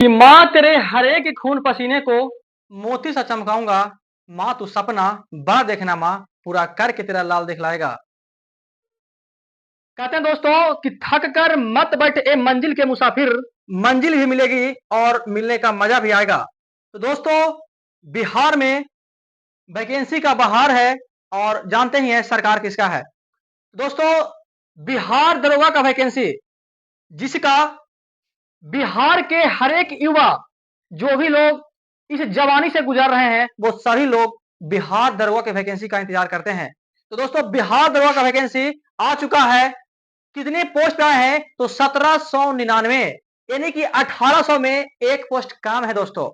कि माँ तेरे हरेक खून पसीने को मोती सा चमकाऊंगा। माँ तू सपना बड़ा देखना, माँ पूरा करके तेरा लाल दिखलाएगा। कहते हैं दोस्तों कि थक कर मत बैठ ए मंजिल के मुसाफिर, मंजिल भी मिलेगी और मिलने का मजा भी आएगा। तो दोस्तों, बिहार में वैकेंसी का बहार है और जानते ही हैं सरकार किसका है। दोस्तों, बिहार दरोगा का वैकेंसी, जिसका बिहार के हर एक युवा, जो भी लोग इस जवानी से गुजर रहे हैं, वो सभी लोग बिहार दरोगा के वैकेंसी का इंतजार करते हैं। तो दोस्तों, बिहार दरोगा का वैकेंसी आ चुका है। कितने पोस्ट आए हैं? तो 1799, यानी कि 1800 में एक पोस्ट काम है। दोस्तों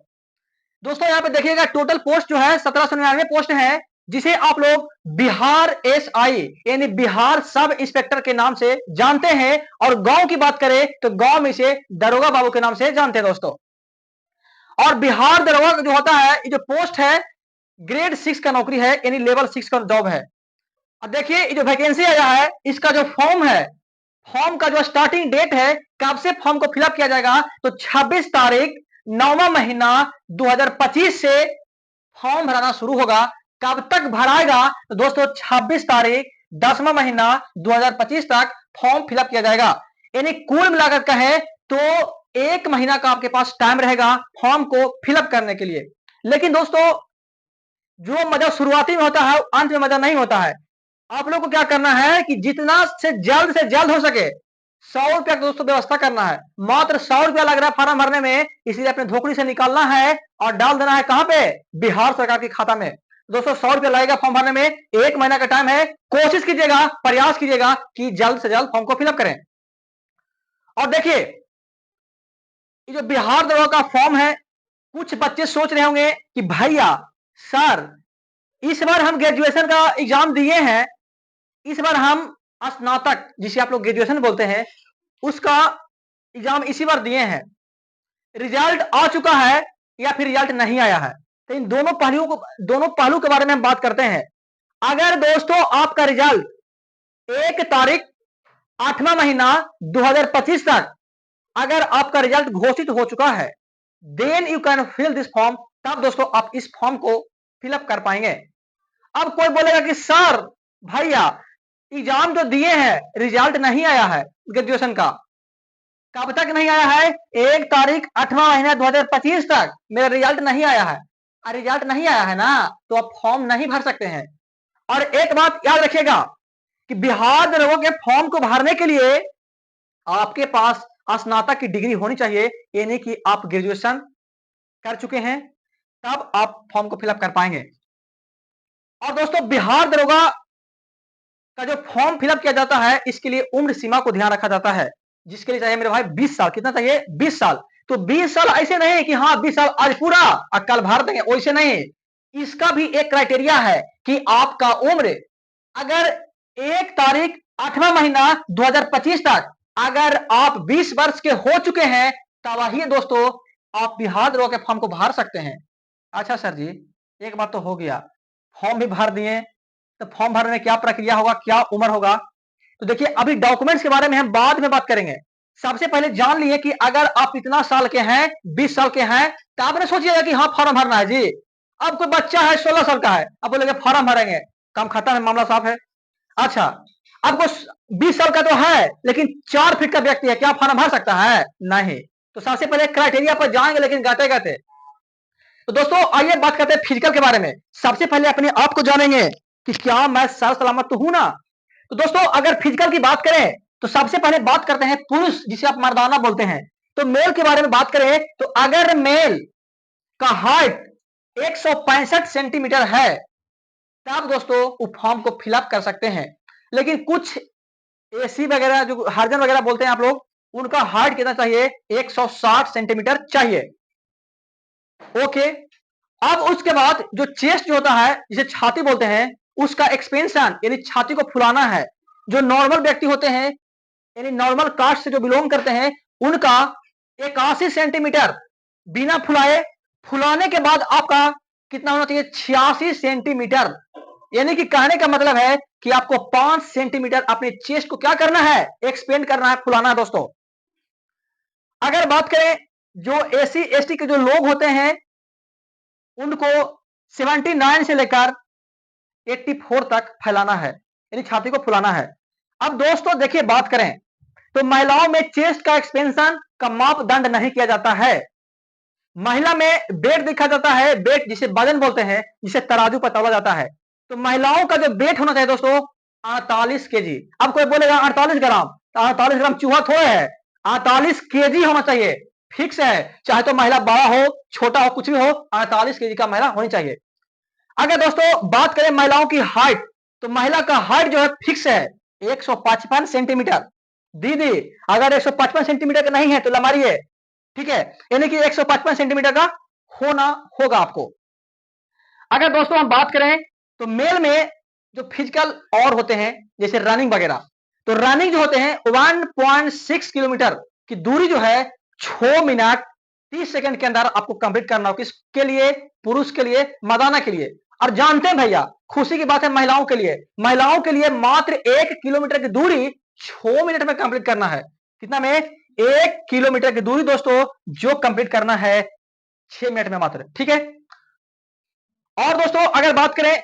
दोस्तों यहाँ पे देखिएगा, टोटल पोस्ट जो है 1799 पोस्ट है, जिसे आप लोग बिहार एसआई यानी बिहार सब इंस्पेक्टर के नाम से जानते हैं। और गांव की बात करें तो गांव में इसे दरोगा बाबू के नाम से जानते हैं। दोस्तों, और बिहार दरोगा जो होता है, ये जो पोस्ट है, ग्रेड 6 का नौकरी है, यानी लेवल 6 का जॉब है। अब देखिए, ये जो वैकेंसी आया है, इसका जो फॉर्म है, फॉर्म का जो स्टार्टिंग डेट है, कब से फॉर्म को फिलअप किया जाएगा, तो 26 तारीख 9वां महीना 2025 से फॉर्म भराना शुरू होगा। कब तक भराएगा? तो दोस्तों 26 तारीख 10वां महीना 2025 तक फॉर्म फिलअप किया जाएगा। यानी कुल मिलाकर कहें तो 1 महीना का आपके पास टाइम रहेगा फॉर्म को फिलअप करने के लिए। लेकिन दोस्तों, जो मजा शुरुआती में होता है, अंत में मजा नहीं होता है। आप लोग को क्या करना है कि जितना से जल्द हो सके 100 रुपया का दोस्तों व्यवस्था करना है। मात्र 100 रुपया लग रहा है फॉर्म भरने में, इसलिए अपने झोपड़ी से निकालना है और डाल देना है कहां पे? बिहार सरकार के खाता में। दोस्तों 100 रुपया लगेगा फॉर्म भरने में, 1 महीना का टाइम है। कोशिश कीजिएगा, प्रयास कीजिएगा कि जल्द से जल्द फॉर्म को फिलअप करें। और देखिए, ये जो बिहार दरोगा का फॉर्म है, कुछ बच्चे सोच रहे होंगे कि भैया सर, इस बार हम ग्रेजुएशन का एग्जाम दिए हैं, इस बार हम स्नातक, जिसे आप लोग ग्रेजुएशन बोलते हैं, उसका एग्जाम इसी बार दिए हैं, रिजल्ट आ चुका है या फिर रिजल्ट नहीं आया है। तो इन दोनों पहलू के बारे में हम बात करते हैं। अगर दोस्तों आपका रिजल्ट 1 तारीख 8वां महीना 2025 तक अगर आपका रिजल्ट घोषित हो चुका है, then you can fill this form. तब दोस्तों आप इस फॉर्म को फिलअप कर पाएंगे। अब कोई बोलेगा कि सर भैया, एग्जाम जो दिए हैं, रिजल्ट नहीं आया है ग्रेजुएशन का। कब तक नहीं आया है? 1 तारीख 8वां महीना 2025 तक मेरा रिजल्ट नहीं आया है। रिजल्ट नहीं आया है ना, तो आप फॉर्म नहीं भर सकते हैं। और एक बात याद रखिएगा कि बिहार दरोगा के फॉर्म को भरने के लिए आपके पास स्नातक की डिग्री होनी चाहिए, यानी कि आप ग्रेजुएशन कर चुके हैं, तब आप फॉर्म को फिलअप कर पाएंगे। और दोस्तों, बिहार दरोगा का जो फॉर्म फिलअप किया जाता है, इसके लिए उम्र सीमा को ध्यान रखा जाता है, जिसके लिए चाहिए मेरे भाई 20 साल। कितना चाहिए? 20 साल। तो 20 साल ऐसे नहीं कि हाँ 20 साल आज पूरा और कल भर देंगे, वैसे नहीं। इसका भी एक क्राइटेरिया है कि आपका उम्र अगर 1 तारीख 8वां महीना 2025 तक अगर आप 20 वर्ष के हो चुके हैं, तब ही दोस्तों आप बिहार दरोगा के फॉर्म को भर सकते हैं। अच्छा सर जी, एक बात तो हो गया, फॉर्म भी भर दिए, तो फॉर्म भरने में क्या प्रक्रिया होगा, क्या उम्र होगा? तो देखिए, अभी डॉक्यूमेंट्स के बारे में हम बाद में बात करेंगे। सबसे पहले जान लिए कि अगर आप इतना साल के हैं, 20 साल के हैं, तो आपने सोचिएगा कि हाँ फॉर्म भरना है जी। अब कोई बच्चा है 16 साल का है, अब बोलेंगे फॉर्म भरेंगे, काम खत्म है, मामला साफ है। अच्छा, अब को 20 साल का तो है, लेकिन 4 फीट का व्यक्ति है, क्या फॉर्म भर सकता है? नहीं। तो सबसे पहले क्राइटेरिया पर जाएंगे, लेकिन गाते गाते। तो दोस्तों आइए बात करते हैं फिजिकल के बारे में। सबसे पहले अपने आप को जानेंगे कि क्या मैं सर सलामत तो हूं ना। तो दोस्तों, अगर फिजिकल की बात करें तो सबसे पहले बात करते हैं पुरुष, जिसे आप मर्दाना बोलते हैं। तो मेल के बारे में बात करें तो अगर मेल का हाइट 165 सेंटीमीटर है, तब दोस्तों वो फॉर्म को फिलअप कर सकते हैं। लेकिन कुछ एसी वगैरह, जो हरजन वगैरह बोलते हैं आप लोग, उनका हाइट कितना चाहिए? 160 सेंटीमीटर चाहिए। ओके। अब उसके बाद जो चेस्ट जो होता है, जिसे छाती बोलते हैं, उसका एक्सपेंशन यानी छाती को फुलाना है। जो नॉर्मल व्यक्ति होते हैं, यानी नॉर्मल कास्ट से जो बिलोंग करते हैं, उनका 81 सेंटीमीटर बिना फुलाए, फुलाने के बाद आपका कितना होना चाहिए? 86 सेंटीमीटर। यानी कि कहने का मतलब है कि आपको 5 सेंटीमीटर अपने चेस्ट को क्या करना है? एक्सपेंड करना है, फुलाना है। दोस्तों, अगर बात करें जो एसी एसटी के जो लोग होते हैं उनको 79 से लेकर 84 तक फैलाना है, यानी छाती को फुलाना है। अब दोस्तों देखिए, बात करें तो महिलाओं में चेस्ट का एक्सपेंशन का मापदंड नहीं किया जाता है। महिला में वेट देखा जाता है, वेट जिसे वजन बोलते हैं, जिसे तराजू पर तौला जाता है। तो महिलाओं का जो वेट होना चाहिए दोस्तों 48 केजी। अब कोई बोलेगा 48 ग्राम, तो 48 ग्राम चूहा थोड़े है, 48 केजी होना चाहिए, फिक्स है। चाहे तो महिला बड़ा हो छोटा हो कुछ भी हो, 48 केजी का महिला होनी चाहिए। अगर दोस्तों बात करें महिलाओं की हाइट, तो महिला का हाइट जो है फिक्स है 155 सेंटीमीटर। दीदी अगर 155 सेंटीमीटर का नहीं है तो लंबाई है, ठीक है, यानी कि 155 सेंटीमीटर का होना होगा आपको। अगर दोस्तों हम बात करें तो मेल में जो फिजिकल और होते हैं जैसे रनिंग वगैरह, तो रनिंग जो होते हैं 1.6 किलोमीटर की दूरी जो है 6 मिनट 30 सेकंड के अंदर आपको कंप्लीट करना हो। किसके लिए? पुरुष के लिए, मर्दाना के लिए। और जानते हैं भैया, खुशी की बात है महिलाओं के लिए, महिलाओं के लिए मात्र 1 किलोमीटर की दूरी 6 मिनट में कंप्लीट करना है। कितना में? 1 किलोमीटर की दूरी दोस्तों जो कंप्लीट करना है 6 मिनट में मात्र, ठीक है। और दोस्तों अगर बात करें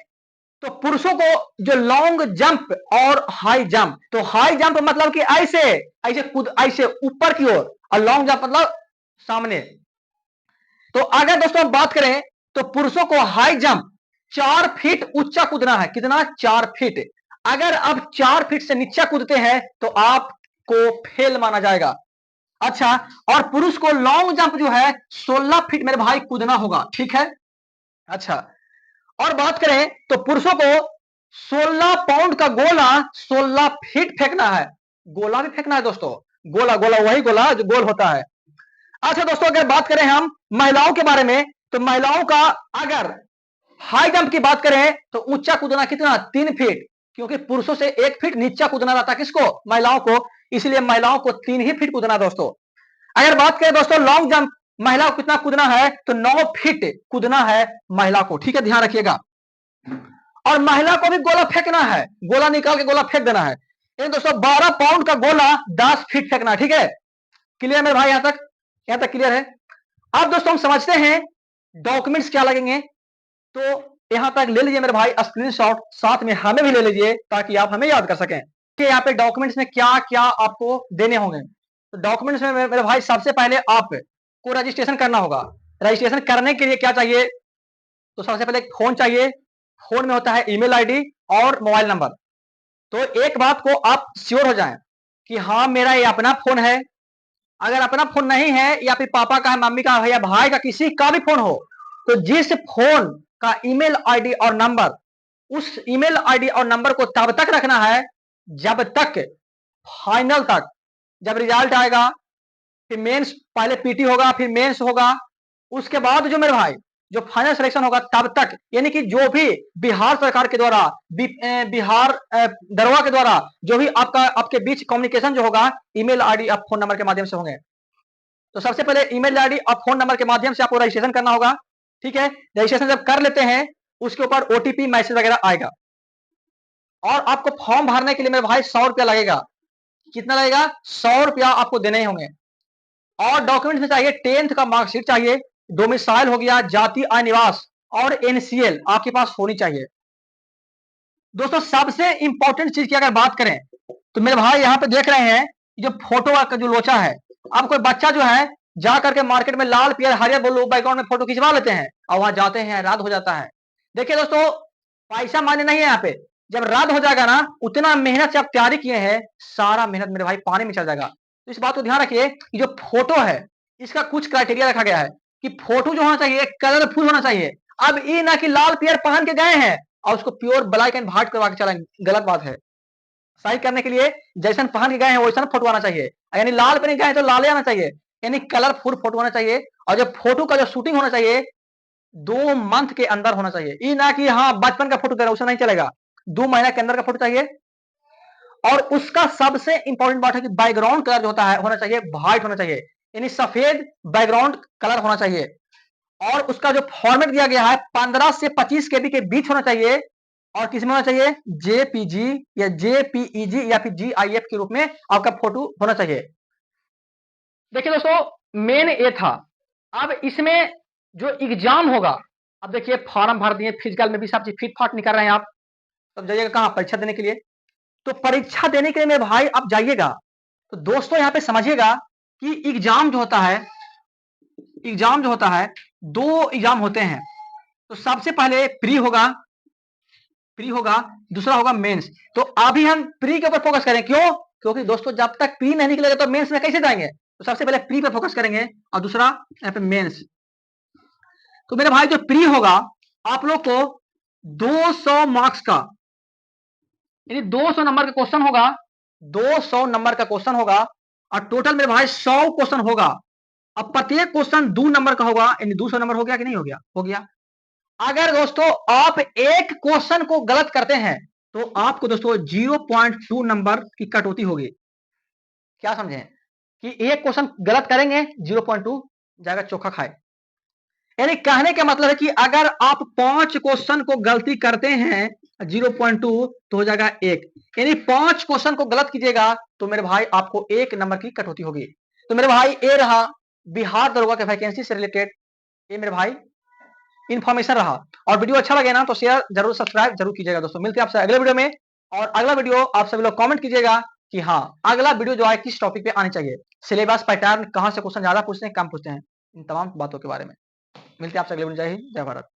तो पुरुषों को जो लॉन्ग जंप और हाई जंप, तो हाई जंप मतलब कि ऐसे ऐसे कूद, ऐसे ऊपर की ओर, और लॉन्ग जंप मतलब सामने। तो अगर दोस्तों बात करें तो पुरुषों को हाई जंप 4 फीट ऊंचा कूदना है। कितना? 4 फीट। अगर आप 4 फीट से नीचे कूदते हैं तो आपको फेल माना जाएगा। अच्छा, और पुरुष को लॉन्ग जंप जो है 16 फीट मेरे भाई कूदना होगा, ठीक है। अच्छा, और बात करें तो पुरुषों को 16 पाउंड का गोला 16 फीट फेंकना है। गोला भी फेंकना है दोस्तों, गोला गोला वही गोला जो गोल होता है। अच्छा दोस्तों, अगर बात करें हम महिलाओं के बारे में, तो महिलाओं का अगर हाई जंप की बात करें तो ऊंचा कूदना कितना? 3 फीट, क्योंकि पुरुषों से 1 फीट नीचा कूदना रहता है। किसको? महिलाओं को। इसलिए महिलाओं को 3 ही फीट कूदना दोस्तों। अगर बात करें दोस्तों लॉन्ग जंप, महिला को कितना कूदना है? तो 9 फीट कूदना है महिला को, ठीक है, ध्यान रखिएगा। और महिला को भी गोला फेंकना है, गोला निकाल के गोला फेंक देना है। दोस्तों 12 पाउंड का गोला 10 फीट फेंकना है, ठीक है। क्लियर मेरे भाई? यहां तक क्लियर है। अब दोस्तों हम समझते हैं डॉक्यूमेंट्स क्या लगेंगे। तो यहां तक ले लीजिए मेरे भाई स्क्रीनशॉट, साथ में हमें भी ले लीजिए ताकि आप हमें याद कर सकें कि यहाँ पे डॉक्यूमेंट्स में क्या क्या आपको देने होंगे। तो डॉक्यूमेंट्स में मेरे भाई सबसे पहले आपको रजिस्ट्रेशन करना होगा। रजिस्ट्रेशन करने के लिए क्या चाहिए? तो सबसे पहले एक फोन चाहिए। फोन में होता है ईमेल आईडी और मोबाइल नंबर। तो एक बात को आप श्योर हो जाएं कि हाँ मेरा ये अपना फोन है। अगर अपना फोन नहीं है या फिर पापा का है, मम्मी का है या भाई का, किसी का भी फोन हो, तो जिस फोन का ईमेल आईडी और नंबर, उस ईमेल आईडी और नंबर को तब तक रखना है जब तक फाइनल तक, जब रिजल्ट आएगा, फिर मेंस, पहले पीटी होगा फिर मेंस होगा, उसके बाद जो मेरे भाई जो फाइनल सिलेक्शन होगा तब तक, यानी कि जो भी बिहार सरकार के द्वारा, बिहार दरवा के द्वारा जो भी आपके बीच कम्युनिकेशन जो होगा ईमेल आईडी और फोन नंबर के माध्यम से होंगे। तो सबसे पहले ईमेल आईडी और फोन नंबर के माध्यम से आपको रजिस्ट्रेशन करना होगा, ठीक है। रजिस्ट्रेशन जब कर लेते हैं उसके ऊपर ओटीपी मैसेज वगैरह आएगा। और आपको फॉर्म भरने के लिए मेरे भाई 100 रुपया लगेगा। कितना लगेगा? 100 रुपया आपको देने ही होंगे। और डॉक्यूमेंट्स में चाहिए 10th का मार्कशीट चाहिए, डोमिसाइल हो गया, जाति आय निवास, और एनसीएल आपके पास होनी चाहिए। दोस्तों सबसे इंपॉर्टेंट चीज की अगर बात करें तो मेरे भाई यहाँ पे देख रहे हैं जो फोटो का जो लोचा है। अब कोई बच्चा जो है जा करके मार्केट में लाल पीला हरियर ब्लू बैकग्राउंड में फोटो खिंचवा लेते हैं और वहां जाते हैं, रद्द हो जाता है। देखिए दोस्तों, पैसा माने नहीं है यहाँ पे। जब रद्द हो जाएगा ना, उतना मेहनत से आप तैयारी किए हैं, सारा मेहनत मेरे भाई पानी में चल जाएगा। तो इस बात को ध्यान रखिए कि जो फोटो है इसका कुछ क्राइटेरिया रखा गया है कि फोटो जो होना चाहिए कलरफुल होना चाहिए। अब ये ना कि लाल पियर पहन के गए हैं और उसको प्योर ब्लैक एंड व्हाइट करवा के चला, गलत बात है। सही करने के लिए जैसन पहन के गए हैं वैसा फोटो आना चाहिए, यानी लाल पहन के गए तो लाल आना चाहिए, यानी कलरफुल फोटो आना चाहिए। और जो फोटो का जो शूटिंग होना चाहिए 2 मंथ के अंदर होना चाहिए। ये ना कि हाँ बचपन का फोटो दे रहा, उससे नहीं चलेगा, 2 महीना के अंदर का फोटो चाहिए। और उसका सबसे इंपॉर्टेंट बात है कि बैकग्राउंड कलर जो होता है होना चाहिए व्हाइट होना चाहिए, यानी सफेद बैकग्राउंड कलर होना चाहिए। और उसका जो फॉर्मेट दिया गया है 15 से 25 केबी के बीच होना चाहिए। और किस में होना चाहिए? जेपीजी या जेपीईजी या फिर जीआईएफ के रूप में आपका फोटो होना चाहिए। देखिए दोस्तों, मेन ये था अब इसमें जो एग्जाम होगा, अब देखिए फॉर्म भर दिए, फिजिकल में भी सब चीज फिट फाट निकल रहे हैं आप, तब जाइएगा कहाँ परीक्षा देने के लिए। तो परीक्षा देने के लिए मेरे भाई आप जाइएगा। तो दोस्तों यहाँ पे समझिएगा कि एग्जाम जो होता है, एग्जाम जो होता है, दो एग्जाम होते हैं। तो सबसे पहले प्री होगा, प्री होगा, दूसरा होगा मेंस। तो अभी हम प्री के ऊपर फोकस करें, क्यों? क्योंकि दोस्तों जब तक प्री नहीं निकलेगा तो मेंस में कैसे जाएंगे। तो सबसे पहले प्री पे फोकस करेंगे और दूसरा यहाँ पे मेंस। तो मेरे भाई जो प्री होगा, आप लोग को 200 मार्क्स का, यानी 200 नंबर का क्वेश्चन होगा, 200 नंबर का क्वेश्चन होगा, और टोटल मेरे भाई 100 क्वेश्चन होगा। अब प्रत्येक क्वेश्चन 2 नंबर का होगा, यानी 200 नंबर हो गया कि नहीं हो गया? हो गया। अगर दोस्तों आप एक क्वेश्चन को गलत करते हैं तो आपको दोस्तों 0.2 नंबर की कटौती होगी। क्या समझे कि एक क्वेश्चन गलत करेंगे 0.2 जाएगा चोखा खाए। यानी कहने का मतलब है कि अगर आप 5 क्वेश्चन को गलती करते हैं 0.2 तो हो जाएगा 1, यानी 5 क्वेश्चन को गलत कीजिएगा तो मेरे भाई आपको 1 नंबर की कटौती होगी। तो मेरे भाई ये रहा बिहार दरोगा के वैकेंसी से रिलेटेड, ये मेरे भाई इन्फॉर्मेशन रहा। और वीडियो अच्छा लगे ना तो शेयर जरूर, सब्सक्राइब जरूर कीजिएगा दोस्तों। मिलते हैं आपसे अगले वीडियो में। और अगला वीडियो आप सभी लोग कमेंट कीजिएगा कि हाँ अगला वीडियो जो है किस टॉपिक पे आनी चाहिए, सिलेबस पैटर्न, कहां से क्वेश्चन ज्यादा पूछते हैं कम पूछते हैं, इन तमाम बातों के बारे में। मिलते हैं आपसे अगले वीडियो। जय हिंद, जय भारत।